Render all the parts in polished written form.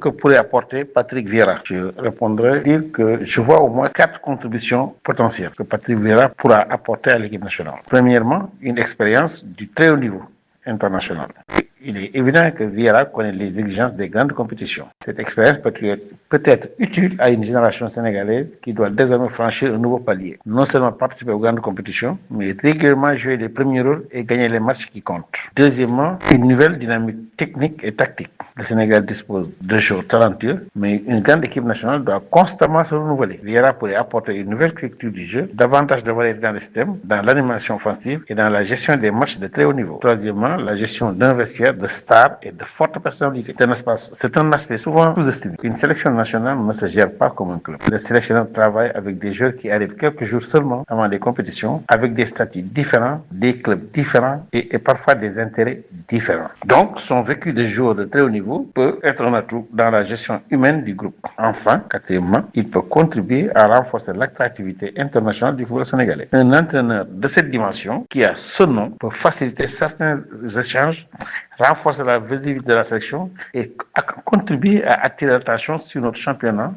Que pourrait apporter Patrick Vieira? Je répondrai dire que je vois au moins 4 contributions potentielles que Patrick Vieira pourra apporter à l'équipe nationale. Premièrement, une expérience du très haut niveau international. Il est évident que Vieira connaît les exigences des grandes compétitions. Cette expérience peut être utile à une génération sénégalaise qui doit désormais franchir un nouveau palier. Non seulement participer aux grandes compétitions, mais régulièrement jouer les premiers rôles et gagner les matchs qui comptent. Deuxièmement, une nouvelle dynamique technique et tactique. Le Sénégal dispose de joueurs talentueux, mais une grande équipe nationale doit constamment se renouveler. Vieira pourrait apporter une nouvelle culture du jeu, davantage de variété dans le système, dans l'animation offensive et dans la gestion des matchs de très haut niveau. Troisièmement, la gestion d'un vestiaire de stars et de fortes personnalités. C'est un aspect souvent sous-estimé. Une sélection nationale ne se gère pas comme un club. Le sélectionneur travaille avec des joueurs qui arrivent quelques jours seulement avant les compétitions, avec des statuts différents, des clubs différents et parfois des intérêts différents. Donc, son vécu de joueur de très haut niveau peut être un atout dans la gestion humaine du groupe. Enfin, quatrièmement, il peut contribuer à renforcer l'attractivité internationale du football sénégalais. Un entraîneur de cette dimension, qui a ce nom, peut faciliter certains échanges, renforcer la visibilité de la sélection et contribuer à attirer l'attention sur notre championnat,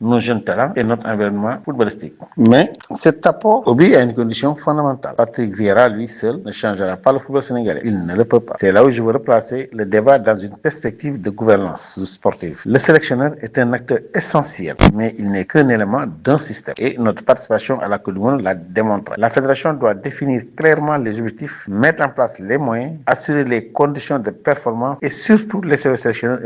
nos jeunes talents et notre environnement footballistique. Mais cet apport oblige à une condition fondamentale. Patrick Vieira, lui seul, ne changera pas le football sénégalais. Il ne le peut pas. C'est là où je veux replacer le débat dans une perspective de gouvernance sportive. Le sélectionneur est un acteur essentiel, mais il n'est qu'un élément d'un système. Et notre participation à la Coupe du Monde l'a démontré. La fédération doit définir clairement les objectifs, mettre en place les moyens, assurer les conditions de performance et surtout laisser au sélectionneur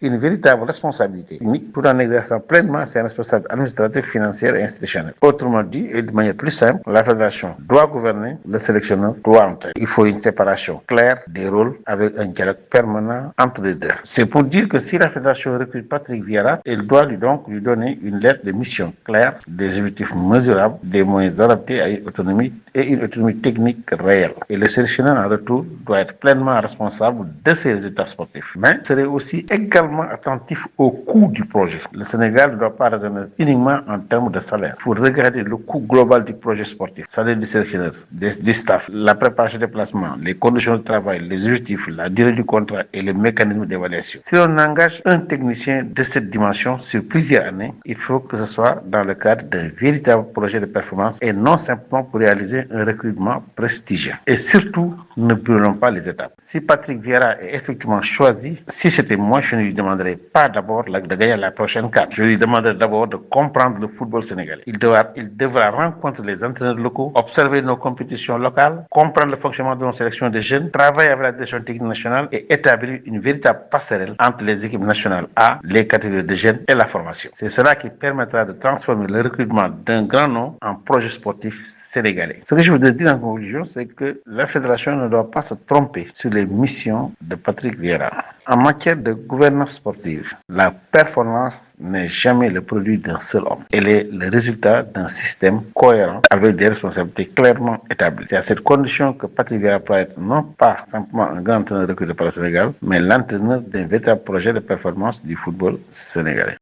une véritable responsabilité, tout en exerçant pleinement ses responsabilités administratives, financières et institutionnelles. Autrement dit, et de manière plus simple, la fédération doit gouverner, le sélectionneur doit entrer. Il faut une séparation claire des rôles avec un dialogue permanent entre les deux. C'est pour dire que si la fédération recrute Patrick Vieira, elle doit lui donner une lettre de mission claire, des objectifs mesurables, des moyens adaptés à une autonomie technique réelle. Et le sélectionneur en retour doit être pleinement responsable de ses résultats sportifs. Mais serait aussi également attentif au coût du projet. Le Sénégal ne doit pas raisonner uniquement en termes de salaire. Il faut regarder le coût global du projet sportif, salaire du sélectionneur, du staff, la préparation des placements, les conditions de travail, les objectifs, la durée du contrat et les mécanismes d'évaluation. Si on engage un technicien de cette dimension sur plusieurs années, il faut que ce soit dans le cadre d'un véritable projet de performance et non simplement pour réaliser un recrutement prestigieux. Et surtout, ne brûlons pas les étapes. Si Patrick Vieira est effectivement choisi, si c'était moi, je ne lui demanderais pas d'abord de gagner la prochaine CAN. Je lui demanderais d'abord de comprendre le football sénégalais. Il devra rencontrer les entraîneurs locaux, observer nos compétitions locales, comprendre le fonctionnement de nos sélections de jeunes, travailler avec la direction technique nationale et établir une véritable passerelle entre les équipes nationales A, les catégories de jeunes et la formation. C'est cela qui permettra de transformer le recrutement d'un grand nom en projet sportif sénégalais. Ce que je voudrais dire en conclusion, c'est que la fédération ne doit pas se tromper sur les missions de Patrick Vieira. En matière de gouvernance sportive, la performance n'est jamais le produit d'un seul homme. Elle est le résultat d'un système cohérent avec des responsabilités clairement établies. C'est à cette condition que Patrick Vieira peut être non pas simplement un grand entraîneur recruté par le Sénégal, mais l'entraîneur d'un véritable projet de performance du football sénégalais.